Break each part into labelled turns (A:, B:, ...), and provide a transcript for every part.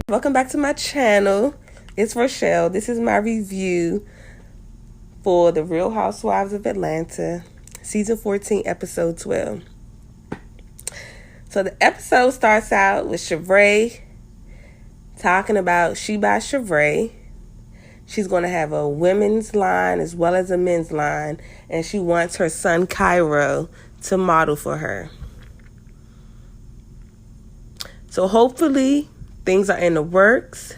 A: Welcome back to my channel. It's Rochelle. This is my review for The Real Housewives of Atlanta, Season 14, Episode 12. So the episode starts out with Shavray talking about She by Shavray. She's going to have a women's line as well as a men's line, and she wants her son Cairo to model for her. So hopefully things are in the works.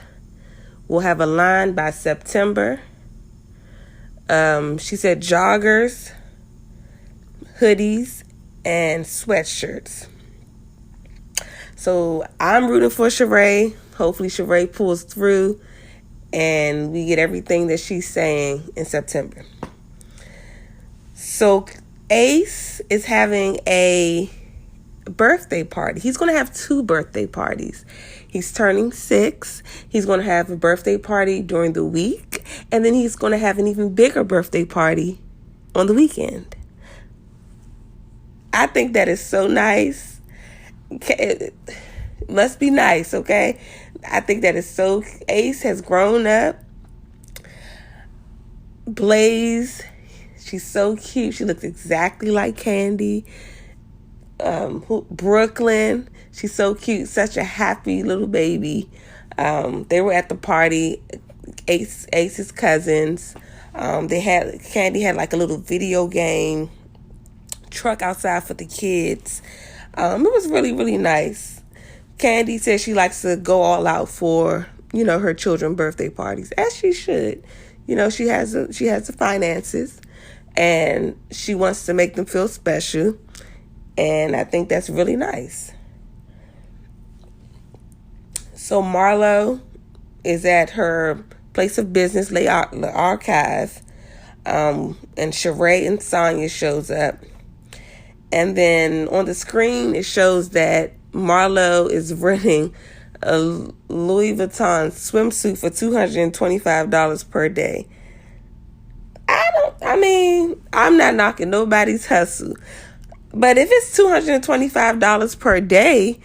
A: We'll have a line by September. She said joggers, hoodies, and sweatshirts. So I'm rooting for Shavray. Hopefully Shavray pulls through and we get everything that she's saying in September. So Ace is having a birthday party. He's going to have 2 birthday parties. He's turning 6. He's going to have a birthday party during the week, and then he's going to have an even bigger birthday party on the weekend. I think that is so nice. It must be nice, okay? I think that is so... Ace has grown up. Blaze, she's so cute. She looks exactly like Kandi. Brooklyn, she's so cute. Such a happy little baby. They were at the party. Ace's cousins. Kandi had like a little video game truck outside for the kids. It was really, really nice. Kandi says she likes to go all out for, her children's birthday parties, as she should. She has the finances, and she wants to make them feel special, and I think that's really nice. So Marlo is at her place of business, Le Archive, and Sheree and Sonyas shows up. And then on the screen, it shows that Marlo is renting a Louis Vuitton swimsuit for $225 per day. I'm not knocking nobody's hustle. But if it's $225 per day,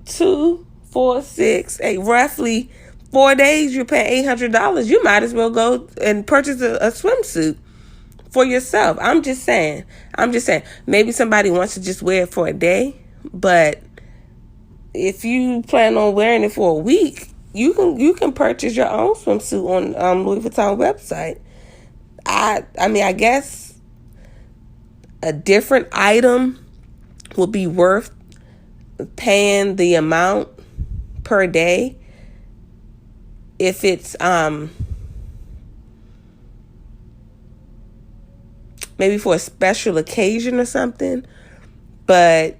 A: 2, 4, 6, 8, roughly 4 days, you're paying $800. You might as well go and purchase a swimsuit for yourself. I'm just saying. Maybe somebody wants to just wear it for a day, but if you plan on wearing it for a week, you can purchase your own swimsuit on Louis Vuitton website. I guess a different item will be worth paying the amount per day if it's maybe for a special occasion or something. But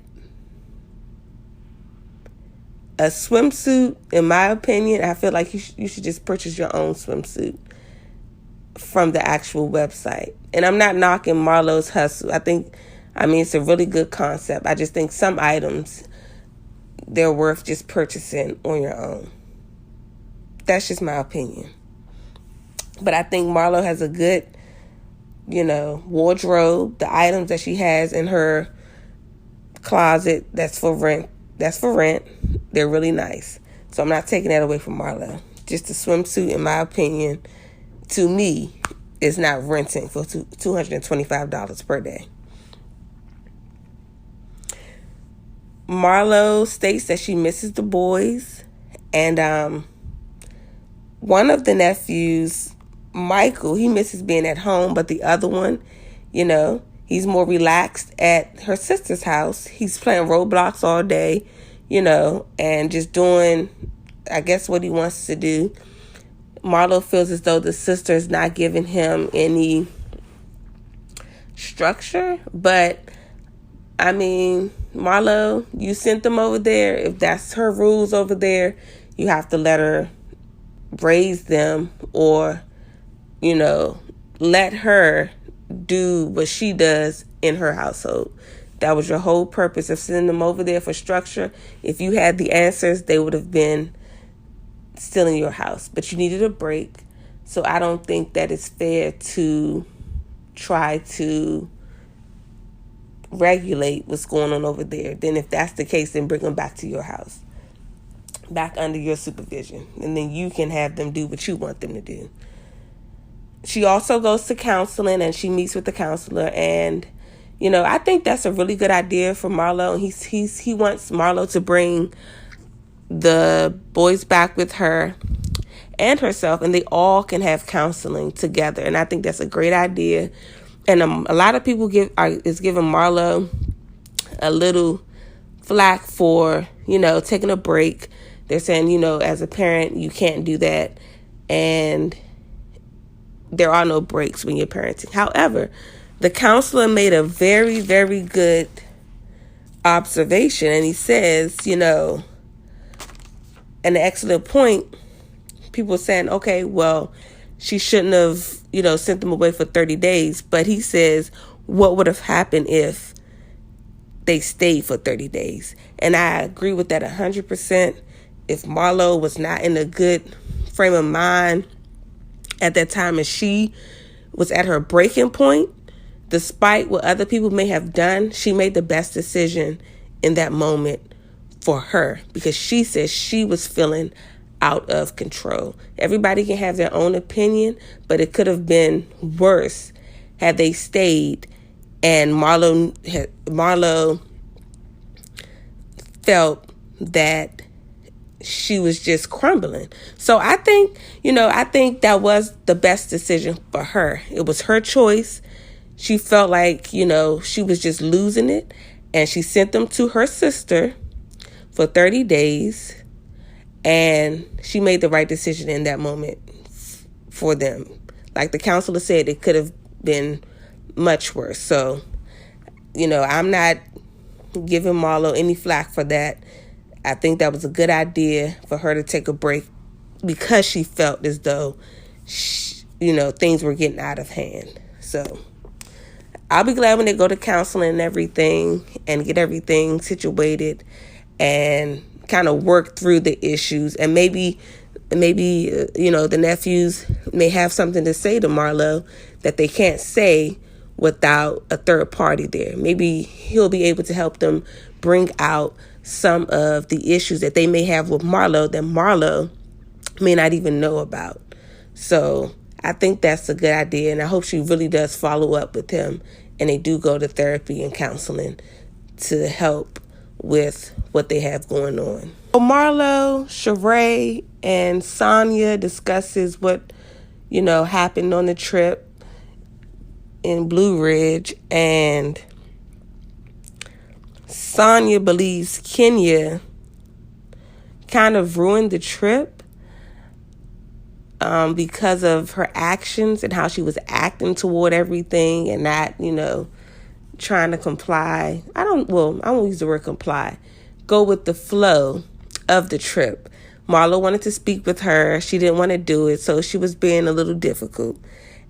A: a swimsuit, in my opinion, I feel like you should just purchase your own swimsuit from the actual website. And I'm not knocking Marlo's hustle. It's a really good concept. I just think some items, they're worth just purchasing on your own. That's just my opinion. But I think Marlo has a good, wardrobe. The items that she has in her closet, that's for rent. They're really nice. So I'm not taking that away from Marlo. Just a swimsuit, in my opinion, to me, is not renting for $225 per day. Marlo states that she misses the boys. And one of the nephews, Michael, he misses being at home. But the other one, he's more relaxed at her sister's house. He's playing Roblox all day, and just doing, I guess, what he wants to do. Marlo feels as though the sister is not giving him any structure. But, Marlo, you sent them over there. If that's her rules over there, you have to let her raise them, or, let her do what she does in her household. That was your whole purpose of sending them over there, for structure. If you had the answers, they would have been still in your house. But you needed a break. So I don't think that it's fair to try to regulate what's going on over there. Then if that's the case, then bring them back to your house, back under your supervision, and then you can have them do what you want them to do. She also goes to counseling, and she meets with the counselor, and I think that's a really good idea for Marlo. He wants Marlo to bring the boys back with her and herself, and they all can have counseling together. And I think that's a great idea. And a lot of people is giving Marlo a little flack for taking a break. They're saying as a parent you can't do that, and there are no breaks when you're parenting. However, the counselor made a very, very good observation, and he says, an excellent point. People are saying, okay, well, she shouldn't have, sent them away for 30 days. But he says, what would have happened if they stayed for 30 days? And I agree with that 100%. If Marlo was not in a good frame of mind at that time, and she was at her breaking point, despite what other people may have done, she made the best decision in that moment for her, because she says she was feeling out of control. Everybody can have their own opinion, but it could have been worse had they stayed, and Marlo felt that she was just crumbling. So I think that was the best decision for her. It was her choice. She felt like, she was just losing it, and she sent them to her sister for 30 days, and she made the right decision in that moment for them. Like the counselor said, it could have been much worse. So, I'm not giving Marlo any flack for that. I think that was a good idea for her to take a break, because she felt as though, things were getting out of hand. So I'll be glad when they go to counseling and everything, and get everything situated and kind of work through the issues. And maybe the nephews may have something to say to Marlo that they can't say without a third party there. Maybe he'll be able to help them bring out some of the issues that they may have with Marlo that Marlo may not even know about. So I think that's a good idea, and I hope she really does follow up with him, and they do go to therapy and counseling to help with what they have going on. So Marlo, Sheree, and Sonya discusses what happened on the trip in Blue Ridge, and Sonya believes Kenya kind of ruined the trip because of her actions and how she was acting toward everything, and not, trying to comply. I won't use the word comply. Go with the flow of the trip. Marlo wanted to speak with her. She didn't want to do it, so she was being a little difficult.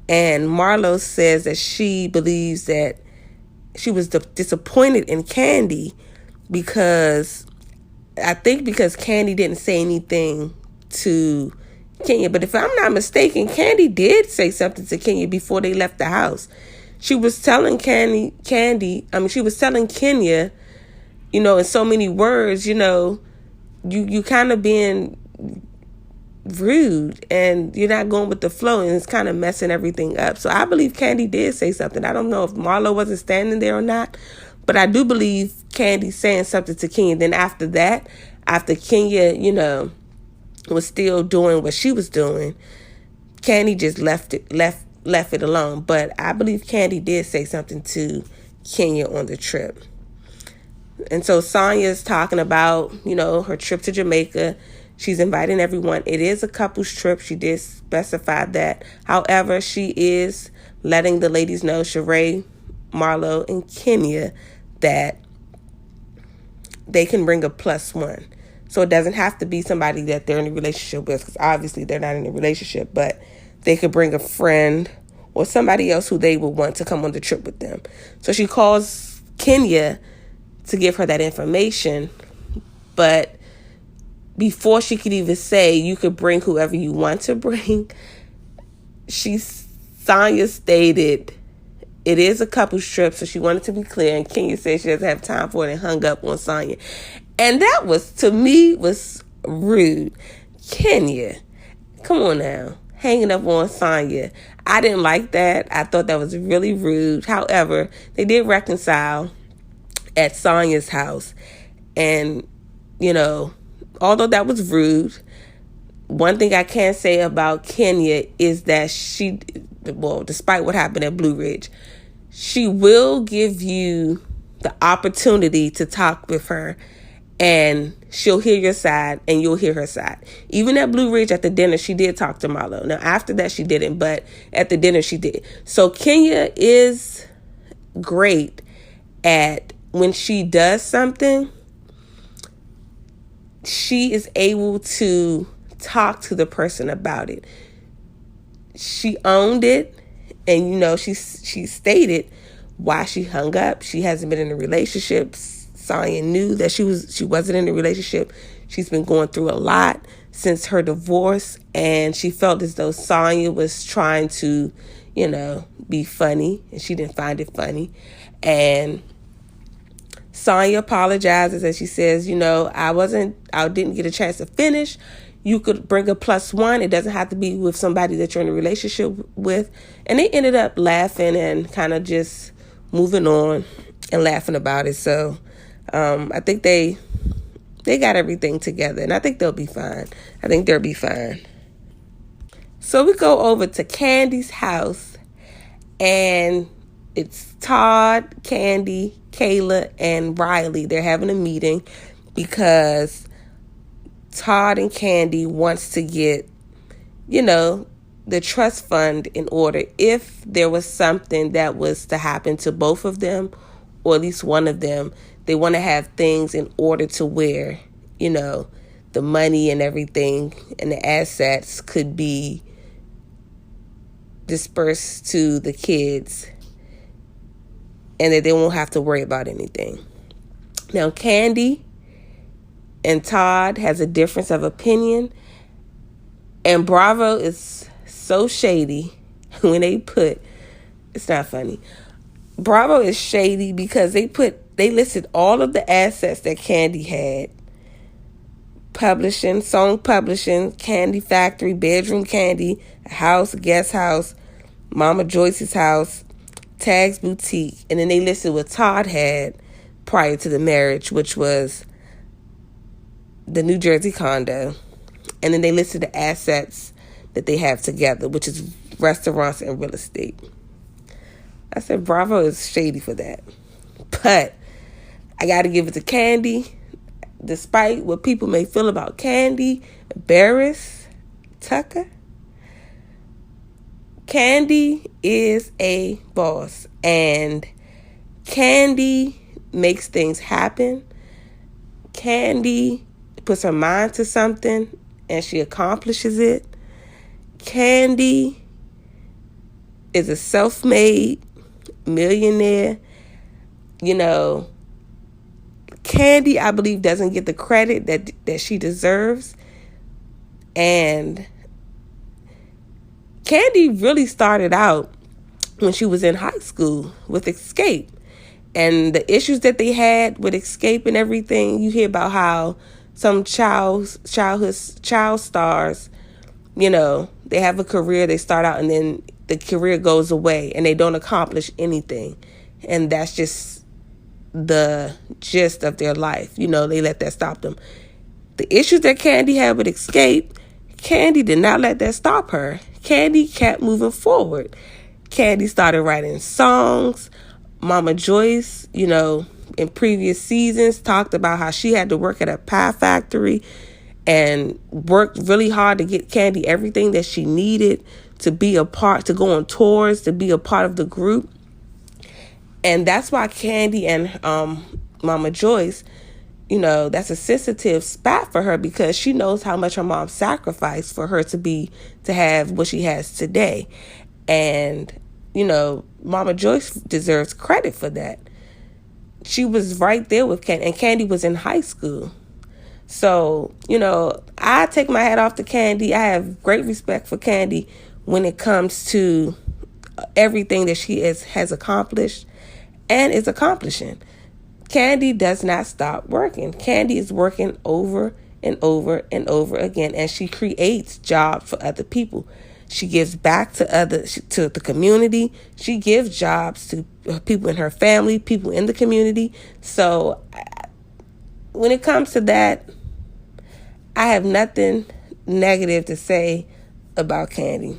A: And Marlo says that she believes that she was disappointed in Kandi because Kandi didn't say anything to Kenya. But if I'm not mistaken, Kandi did say something to Kenya before they left the house. She was telling she was telling Kenya, in so many words, you kind of being rude, and you're not going with the flow, and it's kind of messing everything up. So I believe Kandi did say something. I don't know if Marlo wasn't standing there or not, but I do believe Kandi saying something to Kenya. Then after that, after Kenya, was still doing what she was doing, Kandi just left it alone. But I believe Kandi did say something to Kenya on the trip. And so Sonya's talking about, her trip to Jamaica. She's inviting everyone. It is a couple's trip. She did specify that. However, she is letting the ladies know, Sheree, Marlo, and Kenya, that they can bring a +1. So it doesn't have to be somebody that they're in a relationship with, because obviously they're not in a relationship, but they could bring a friend or somebody else who they would want to come on the trip with them. So she calls Kenya to give her that information, but before she could even say you could bring whoever you want to bring, Sonya stated it is a couple trip, so she wanted to be clear. And Kenya said she doesn't have time for it and hung up on Sonya. And that was, to me, was rude. Kenya, come on now. Hanging up on Sonya. I didn't like that. I thought that was really rude. However, they did reconcile at Sonya's house. And, although that was rude, one thing I can say about Kenya is that despite what happened at Blue Ridge, she will give you the opportunity to talk with her, and she'll hear your side and you'll hear her side. Even at Blue Ridge at the dinner, she did talk to Marlo. Now, after that, she didn't, but at the dinner, she did. So Kenya is great at when she does something, she is able to talk to the person about it. She owned it, and she stated why she hung up. She hasn't been in a relationship. Sonya knew that she wasn't in a relationship. She's been going through a lot since her divorce, and she felt as though Sonya was trying to, be funny, and she didn't find it funny. And Sonya apologizes, and she says, I didn't get a chance to finish. You could bring a +1. It doesn't have to be with somebody that you're in a relationship with. And they ended up laughing and kind of just moving on and laughing about it. So I think they got everything together, and I think they'll be fine. So we go over to Kandi's house, and it's Todd, Kandi, Kayla, and Riley. They're having a meeting because Todd and Kandi wants to get, the trust fund in order if there was something that was to happen to both of them, or at least one of them. They want to have things in order to where, the money and everything and the assets could be dispersed to the kids, and that they won't have to worry about anything. Now, Kandi and Todd has a difference of opinion, and Bravo is so shady when it's not funny. Bravo is shady because they listed all of the assets that Kandi had. Publishing, song publishing, Kandi Factory, Bedroom Kandi, a house, a guest house, Mama Joyce's house, Tag's Boutique, and then they listed what Todd had prior to the marriage, which was the New Jersey condo, and then they listed the assets that they have together, which is restaurants and real estate. I said Bravo is shady for that, but I got to give it to Kandi. Despite what people may feel about Kandi, Barris, Tucker, Kandi is a boss, and Kandi makes things happen. Kandi puts her mind to something and she accomplishes it. Kandi is a self-made millionaire. Kandi, I believe, doesn't get the credit that she deserves. And Kandi really started out when she was in high school with Escape. And the issues that they had with Escape and everything, you hear about how some child stars, they have a career, they start out and then the career goes away and they don't accomplish anything. And that's just the gist of their life. They let that stop them. The issues that Kandi had with Escape, Kandi did not let that stop her. Kandi kept moving forward. Kandi started writing songs. Mama Joyce, in previous seasons talked about how she had to work at a pie factory and worked really hard to get Kandi everything that she needed to be a part, to go on tours, to be a part of the group. And that's why Kandi and Mama Joyce, that's a sensitive spot for her, because she knows how much her mom sacrificed for her to have what she has today. And, Mama Joyce deserves credit for that. She was right there with Kandi, and Kandi was in high school. So, I take my hat off to Kandi. I have great respect for Kandi when it comes to everything that she has accomplished and is accomplishing. Kandi does not stop working. Kandi is working over and over and over again, and she creates jobs for other people. She gives back to the community. She gives jobs to people in her family, people in the community. So when it comes to that, I have nothing negative to say about Kandi.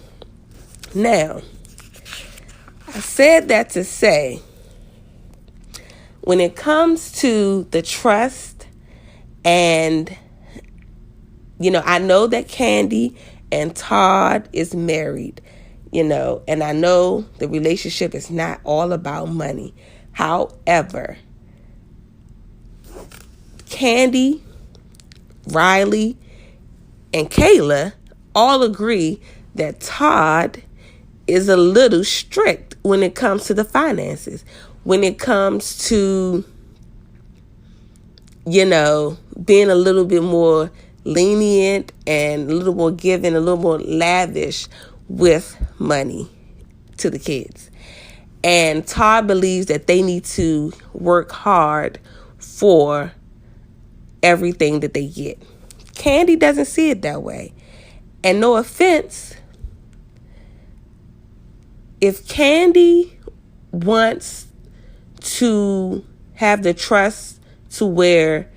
A: Now, I said that to say, when it comes to the trust, and, I know that Kandi and Todd is married, and I know the relationship is not all about money. However, Kandi, Riley, and Kayla all agree that Todd is a little strict when it comes to the finances. When it comes to, being a little bit more lenient and a little more giving, a little more lavish with money to the kids. And Todd believes that they need to work hard for everything that they get. Kandi doesn't see it that way. And no offense, if Kandi wants to have the trust to where,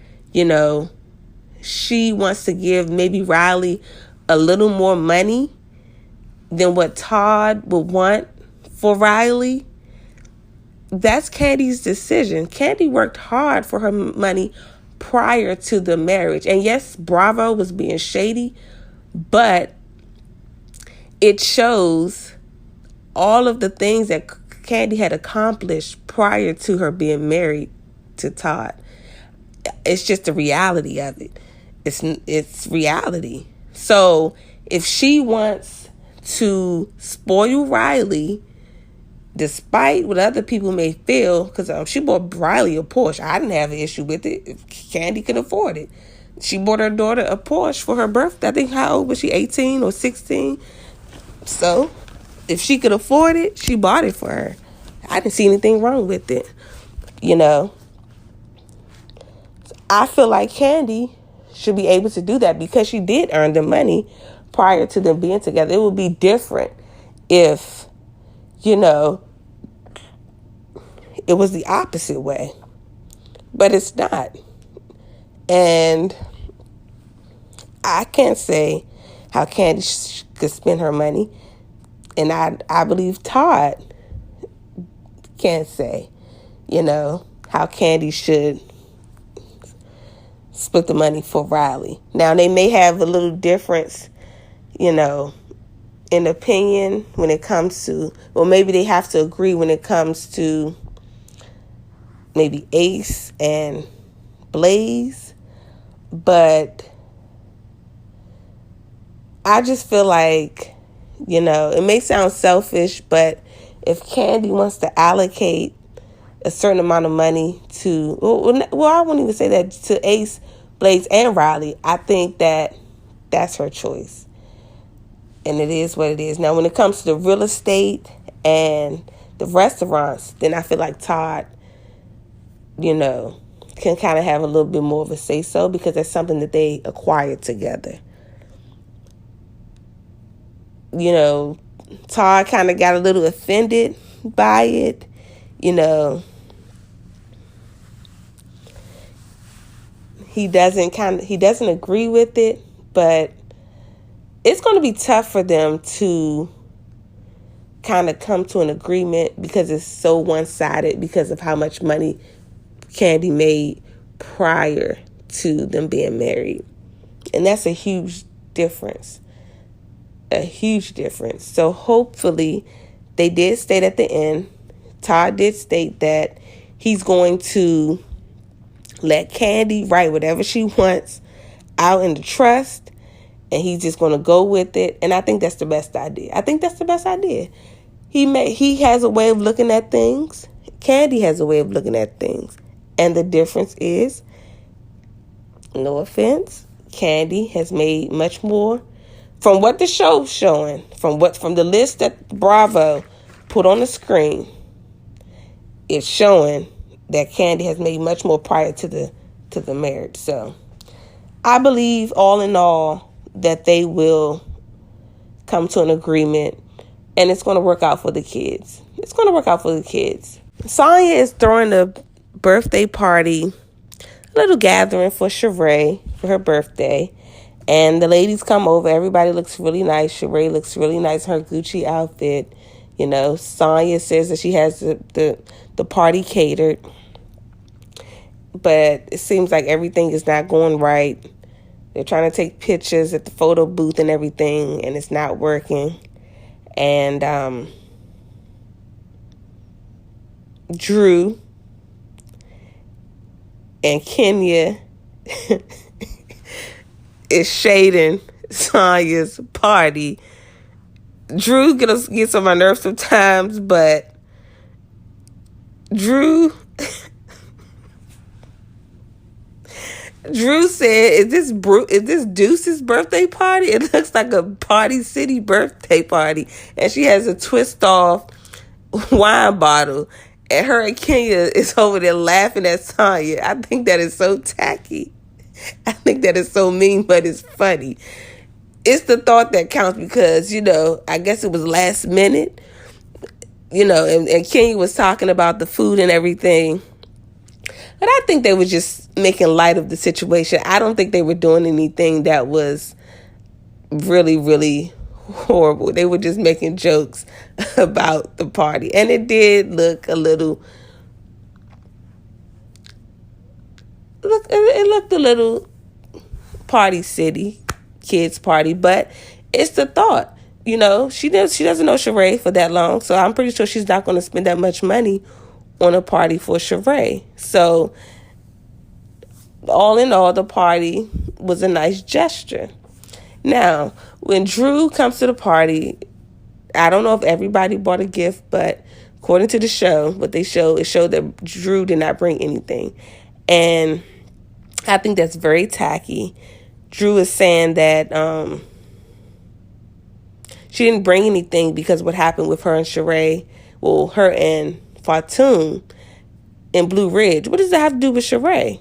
A: she wants to give maybe Riley a little more money than what Todd would want for Riley, that's Kandi's decision. Kandi worked hard for her money prior to the marriage. And yes, Bravo was being shady, but it shows all of the things that Kandi had accomplished prior to her being married to Todd. It's just the reality of it. It's reality. So if she wants to spoil Riley, despite what other people may feel, because she bought Riley a Porsche. I didn't have an issue with it if Kandi could afford it. She bought her daughter a Porsche for her birthday. I think, how old was she, 18 or 16? So if she could afford it, she bought it for her. I didn't see anything wrong with it. I feel like Kandi should be able to do that because she did earn the money prior to them being together. It would be different if, it was the opposite way. But it's not. And I can't say how Kandi could spend her money. And I believe Todd can't say, how Kandi should split the money for Riley. Now, they may have a little difference, in opinion when it comes to, or maybe they have to agree when it comes to maybe Ace and Blaze. But I just feel like, it may sound selfish, but if Kandi wants to allocate a certain amount of money to, well, I won't even say that, to Ace, Blaze, and Riley, I think that that's her choice. And it is what it is. Now, when it comes to the real estate and the restaurants, then I feel like Todd, can kind of have a little bit more of a say-so because that's something that they acquired together. Todd kind of got a little offended by it. He doesn't agree with it, but it's going to be tough for them to kind of come to an agreement because it's so one-sided because of how much money Kandi made prior to them being married. And that's a huge difference. A huge difference. So hopefully they did state at the end, Todd did state that he's going to let Kandi write whatever she wants out in the trust, and he's just going to go with it. And I think that's the best idea. He has a way of looking at things. Kandi has a way of looking at things. And the difference is, no offense, Kandi has made much more from what the show's showing, from the list that Bravo put on the screen is showing that Kandi has made much more prior to the marriage. So I believe, all in all, that they will come to an agreement, and it's going to work out for the kids. It's going to work out for the kids. Sonya is throwing a birthday party, a little gathering for Sheree for her birthday. And the ladies come over. Everybody looks really nice. Sheree looks really nice in her Gucci outfit. You know, Sonya says that she has the party catered. But it seems like everything is not going right. They're trying to take pictures at the photo booth and everything, and it's not working. And Drew and Kenya is shading Sonya's party. Drew gets on my nerves sometimes, but Drew said, is this Deuce's birthday party? It looks like a Party City birthday party. And she has a twist off wine bottle. And her and Kenya is over there laughing at Sonya. I think that is so tacky. I think that is so mean, but it's funny. It's the thought that counts because, you know, I guess it was last minute. You know, and Kenya was talking about the food and everything. But I think they were just making light of the situation. I don't think they were doing anything that was really, really horrible. They were just making jokes about the party. And it did look a little... It looked a little Party City, kids party. But it's the thought. You know, she doesn't know Sheree for that long. So I'm pretty sure she's not going to spend that much money on a party for Sheree. So, all in all, the party was a nice gesture. Now, when Drew comes to the party, I don't know if everybody bought a gift, but according to the show, it showed that Drew did not bring anything. And I think that's very tacky. Drew is saying that she didn't bring anything because what happened with her and Sheree, well, her and Fatum in Blue Ridge. What does that have to do with Sheree?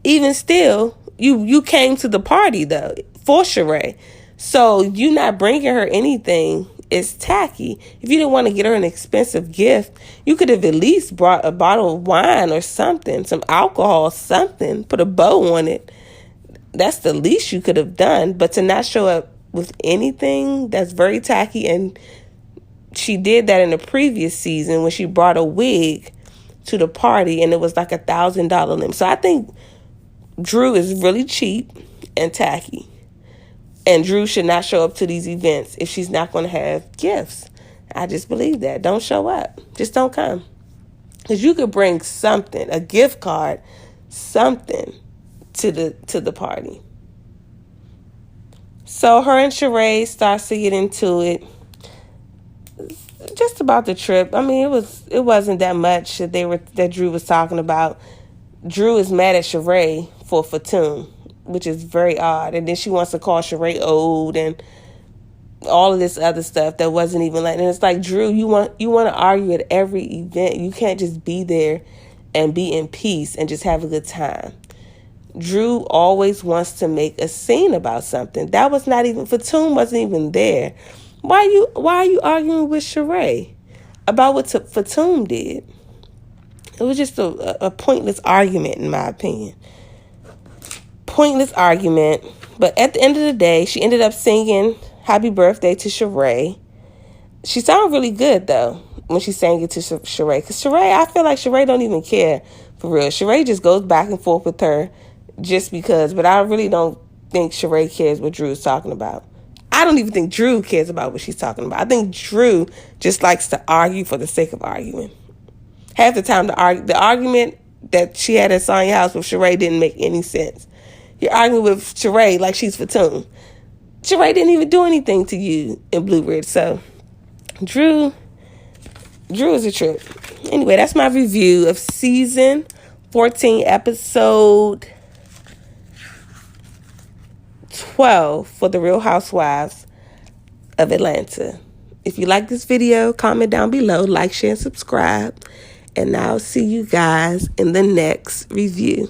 A: Even still, you came to the party, though, for Sheree. So you not bringing her anything is tacky. If you didn't want to get her an expensive gift, you could have at least brought a bottle of wine or something, some alcohol, something, put a bow on it. That's the least you could have done. But to not show up with anything, that's very tacky. And she did that in the previous season when she brought a wig to the party and it was like $1,000 limit. So I think Drew is really cheap and tacky. And Drew should not show up to these events if she's not going to have gifts. I just believe that. Don't show up. Just don't come. Because you could bring something, a gift card, something to the party. So her and Sheree starts to get into it. Just about the trip. I mean, it wasn't that much that Drew was talking about. Drew is mad at Sheree for Fatum, which is very odd. And then she wants to call Sheree old and all of this other stuff that wasn't even like. And it's like, Drew, you want to argue at every event. You can't just be there and be in peace and just have a good time. Drew always wants to make a scene about something. That was not even, Fatum wasn't even there. Why are you arguing with Sheree about what Fatum did? It was just a pointless argument, in my opinion. Pointless argument. But at the end of the day, she ended up singing Happy Birthday to Sheree. She sounded really good, though, when she sang it to Sheree. Because Sheree, I feel like Sheree don't even care, for real. Sheree just goes back and forth with her just because. But I really don't think Sheree cares what Drew is talking about. I don't even think Drew cares about what she's talking about. I think Drew just likes to argue for the sake of arguing. Half the time, the argument that she had at Sonyas house with Sheree didn't make any sense. You're arguing with Sheree like she's Fatum. Sheree didn't even do anything to you in Blue Ridge. So, Drew is a trip. Anyway, that's my review of season 14, episode 12 for The Real Housewives of Atlanta. If you like this video, comment down below, like, share, and subscribe. And I'll see you guys in the next review.